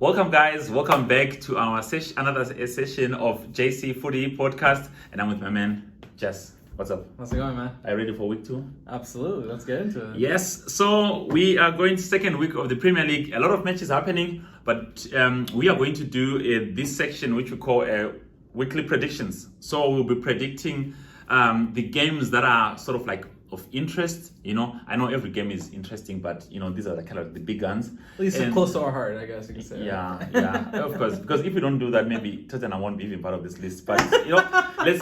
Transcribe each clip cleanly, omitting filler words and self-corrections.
Welcome, guys. Welcome back to our another session of JCFootyPodcast, and I'm with my man Jess. What's up? How's it going, man? Are you ready for week 2? Absolutely. Let's get into it. Yes. So we are going to second week of the Premier League. A lot of matches happening, but we are going to do this section which we call weekly predictions. So we'll be predicting the games that are sort of like of interest. I know every game is interesting, but these are kind of the big guns. At least it's close to our heart, I guess you can say. Yeah, of course. Because if we don't do that, maybe Tottenham won't be even part of this list. But let's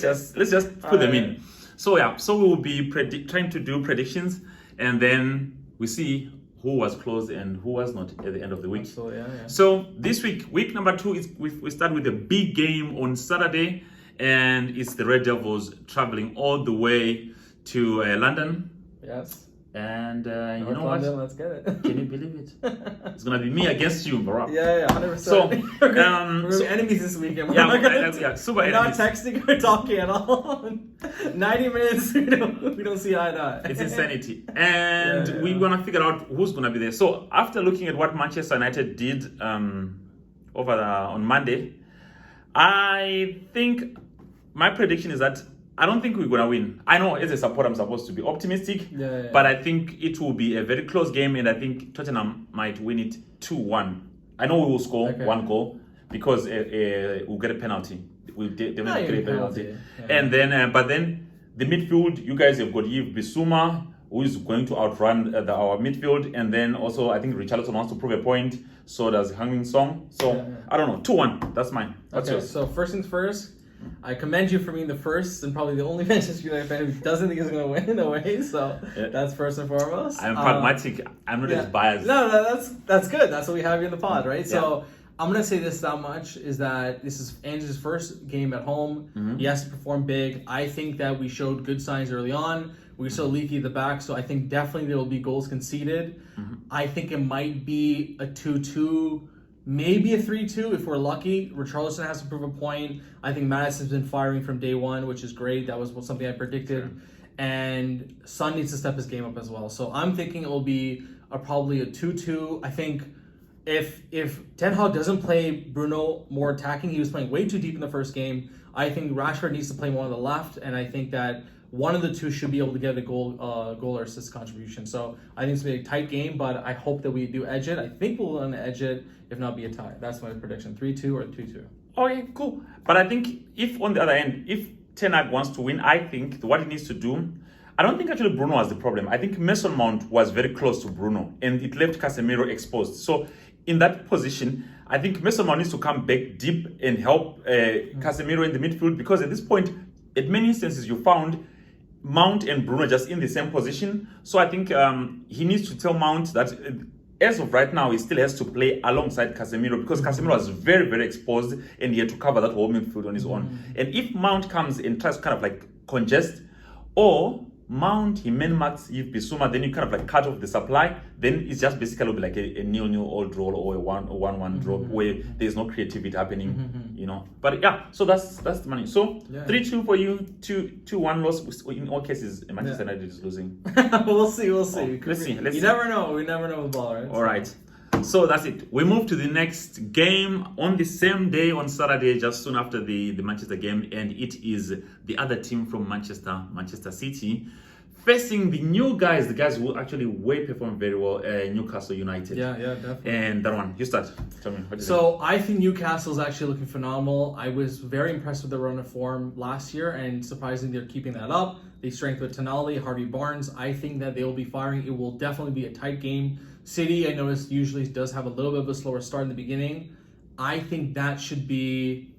just put them in. So we will be trying to do predictions, and then we see who was close and who was not at the end of the week. Absolutely, yeah. So this week number 2 is we start with a big game on Saturday, and it's the Red Devils traveling all the way to London. Yes. And you know London, what? Let's get it. Can you believe it? It's gonna be me against you, bro. Yeah, 100%. So we're gonna be enemies this weekend. Super we're enemies. not texting or talking at all. 90 minutes, we don't see eye to eye. It's insanity. And we're gonna figure out who's gonna be there. So after looking at what Manchester United did on Monday, I think my prediction is that I don't think we're going to win. I know as a supporter I'm supposed to be optimistic, but I think it will be a very close game, and I think Tottenham might win it 2-1. I know we will score one goal because we'll get a penalty. We'll definitely get a penalty. Yeah. And then, but then the midfield, you guys have got Yves Bissouma, who is going to outrun our midfield, and then also I think Richarlison wants to prove a point. So does Heung-min Son. So I don't know, 2-1. That's mine. That's yours. So first things first. I commend you for being the first and probably the only Manchester United fan who doesn't think he's going to win in a way. So that's first and foremost. I'm pragmatic. I'm not as biased. No, that's good. That's what we have you in the pod, right? So I'm going to say that much is that this is Andrew's first game at home. Mm-hmm. He has to perform big. I think that we showed good signs early on. We still leaky at the back, so I think definitely there will be goals conceded. Mm-hmm. I think it might be a 2-2. Maybe a 3-2 if we're lucky. Richarlison has to prove a point. I think Madison's been firing from day one, which is great. That was something I predicted. Sure. And Son needs to step his game up as well. So I'm thinking it will be probably a 2-2. I think if Ten Hag doesn't play Bruno more attacking, he was playing way too deep in the first game. I think Rashford needs to play more on the left, and I think that one of the two should be able to get a goal or assist contribution. So I think it's going to be a tight game, but I hope that we do edge it. I think we'll edge it, if not be a tie. That's my prediction, 3-2 or 2-2. Okay, cool. But I think if on the other end, if Ten Hag wants to win, I think what he needs to do, I don't think actually Bruno was the problem. I think Mason Mount was very close to Bruno, and it left Casemiro exposed. So in that position, I think Mason Mount needs to come back deep and help Casemiro in the midfield, because at this point, at many instances, you found Mount and Bruno just in the same position. So I think he needs to tell Mount that as of right now, he still has to play alongside Casemiro, because Casemiro was very, very exposed and he had to cover that whole midfield on his own. And if Mount comes and tries to kind of like congest, or Mount, he man-marks Yves Bissouma, then you kind of like cut off the supply, then it's just basically be like a 0-0 old draw or a 1-1 draw where there's no creativity happening, But so that's the money. So 3-2 for you, 2-1 loss. In all cases, Manchester United is losing. We'll see. Let's see. You never know. We never know with ball, right? All right. So that's it. We move to the next game on the same day on Saturday, just soon after the Manchester game, and it is the other team from Manchester City, facing the new guys, the guys who actually perform very well, Newcastle United. Yeah, definitely. And that one, you start. Tell me, what do you think? I think Newcastle's actually looking phenomenal. I was very impressed with the run of form last year, and surprisingly, they're keeping that up. They strengthened with Tonali, Harvey Barnes. I think that they will be firing. It will definitely be a tight game. City, I noticed, usually does have a little bit of a slower start in the beginning. I think that should be...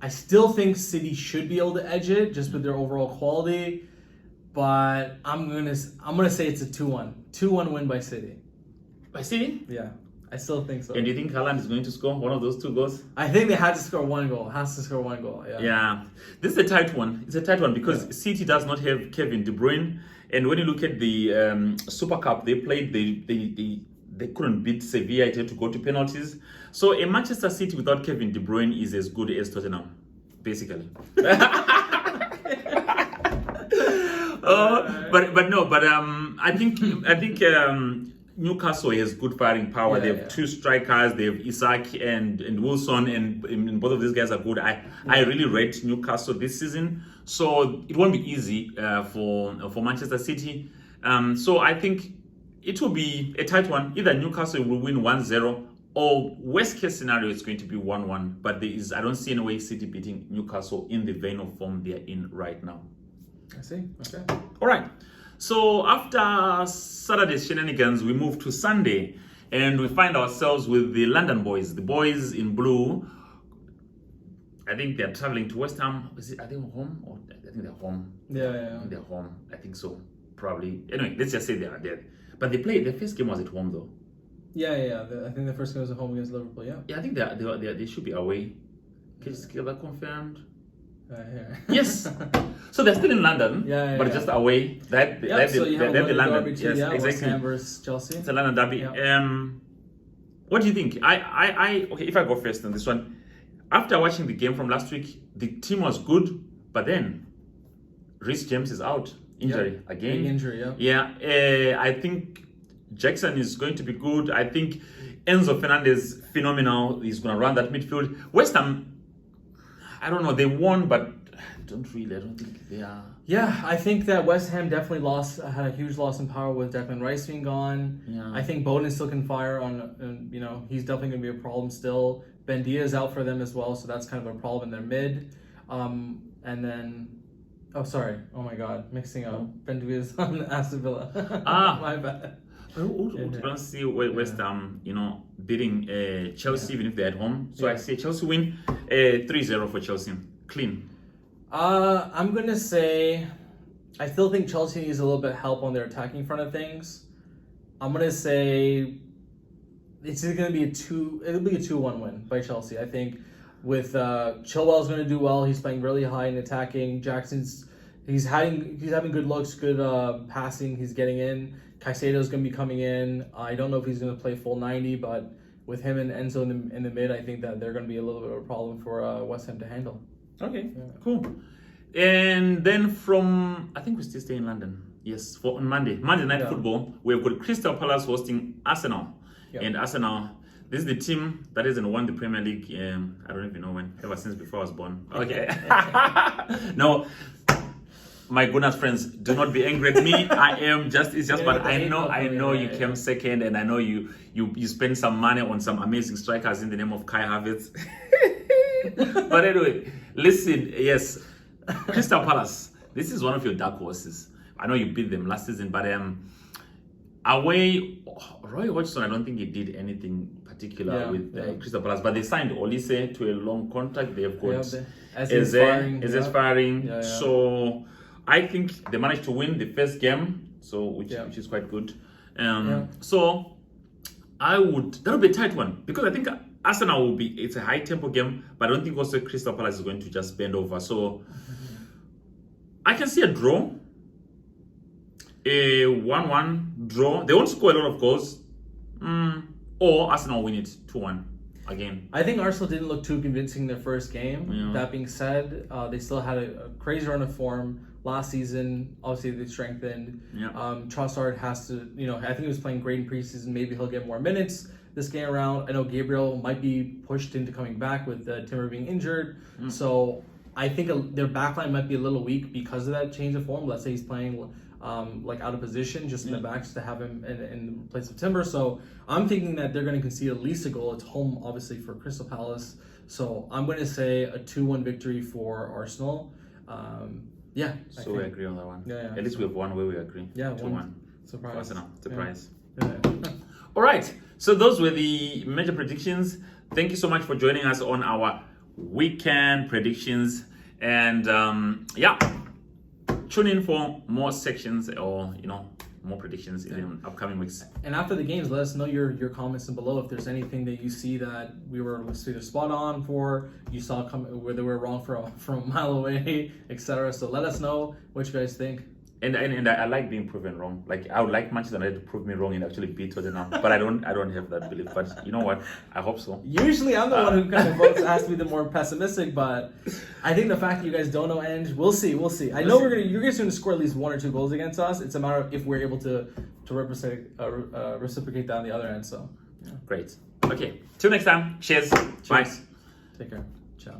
I still think City should be able to edge it, just with their overall quality. But I'm gonna say it's a 2-1. 2-1 win by City. By City? Yeah, I still think so. And do you think Haaland is going to score one of those 2 goals? I think they had to score one goal. Has to score one goal, Yeah. This is a tight one. It's a tight one because City does not have Kevin De Bruyne. And when you look at the Super Cup they played, they couldn't beat Sevilla. It had to go to penalties. So a Manchester City without Kevin De Bruyne is as good as Tottenham, basically. But I think Newcastle has good firing power. They have two strikers. They have Isak and Wilson, and both of these guys are good. I really rate Newcastle this season, so it won't be easy for Manchester City. So I think it will be a tight one. Either Newcastle will win 1-0, or worst case scenario it's going to be 1-1. But I don't see any way City beating Newcastle in the vein of form they're in right now. I see. Okay. All right. So after Saturday's shenanigans, we move to Sunday, and we find ourselves with the London boys, the boys in blue. I think they're traveling to West Ham. Are they home? Or I think they're home. Yeah. I think they're home. I think so. Probably. Anyway, let's just say they are there. But their first game was at home though. Yeah. I think the first game was at home against Liverpool. Yeah. Yeah, I think they should be away. Can you get that confirmed? Yeah. Yes. So they're still in London, but just away. So you have the London. Derby Yes, exactly. West Ham versus Chelsea. It's a London derby. Yeah. What do you think? Okay, if I go first on this one, after watching the game from last week, the team was good, but then Reece James is out, injury again. Big injury, I think Jackson is going to be good. I think Enzo Fernandez, phenomenal. He's going to run that midfield. West Ham, I don't know. They won, but I don't think they are. Yeah, I think that West Ham definitely had a huge loss in power with Declan Rice being gone. Yeah. I think Bowden still can fire on, he's definitely going to be a problem still. Ben Diaz out for them as well, so that's kind of a problem in their mid. And then, oh my God, mixing up. Ben Diaz on Aston Villa. My bad. I don't see West Ham, beating Chelsea even if they're at home. So I say Chelsea win 3-0 for Chelsea. Clean. I'm going to say, I still think Chelsea needs a little bit of help on their attacking front of things. I'm going to say it's going to be it'll be a 2-1 win by Chelsea. I think with Chilwell's going to do well. He's playing really high in attacking. He's having good looks, good passing. He's getting in. Caicedo's going to be coming in. I don't know if he's going to play full 90, but with him and Enzo in the mid, I think that they're going to be a little bit of a problem for West Ham to handle. Okay, cool. And then I think we still stay in London. Yes, for on Monday Night Football, we've got Crystal Palace hosting Arsenal. Yep. And Arsenal, this is the team that hasn't won the Premier League, I don't even know when, ever since before I was born. Okay. No. My goodness, friends, do not be angry at me. But I know you came second, and I know you spent some money on some amazing strikers in the name of Kai Havertz. But anyway, listen, yes, Crystal Palace, this is one of your dark horses. I know you beat them last season, but away, Roy Hodgson, I don't think he did anything particular with Crystal Palace, but they signed Olise to a long contract. They've got Eze firing. So I think they managed to win the first game, which is quite good. So that'll be a tight one, because I think Arsenal it's a high tempo game, but I don't think also Crystal Palace is going to just bend over. So I can see a draw, a 1-1 draw. They won't score a lot of goals, or Arsenal win it 2-1 again. I think Arsenal didn't look too convincing in their first game. Yeah. That being said, they still had a crazy run of form last season. Obviously, they strengthened. Yeah. Trossard has to, I think he was playing great in preseason. Maybe he'll get more minutes this game around. I know Gabriel might be pushed into coming back with Timber being injured. So I think their backline might be a little weak because of that change of form. Let's say he's playing out of position, just in the back, just to have him in place of Timber. So I'm thinking that they're going to concede at least a goal. It's home, obviously, for Crystal Palace. So I'm going to say a 2-1 victory for Arsenal. So we agree on that one. Yeah. At least we have one where we agree. Yeah, 2-1. Surprise. Arsenal. Surprise. Yeah. All right. So those were the major predictions. Thank you so much for joining us on our weekend predictions. And tune in for more sections or more predictions in the upcoming weeks. And after the games, let us know your comments below if there's anything that you see that we were either spot on for, you saw whether we're wrong from a mile away, etc. So let us know what you guys think. And I like being proven wrong. Like I would like Manchester United to prove me wrong and actually beat Tottenham, but I don't have that belief. But you know what? I hope so. Usually I'm the one who kind of votes has to be the more pessimistic, but I think the fact that you guys don't know Ange, we'll see. I know you're guys going to score at least 1 or 2 goals against us. It's a matter of if we're able to reciprocate that on the other end. So yeah. Great. Okay. Till next time. Cheers. Bye. Take care. Ciao.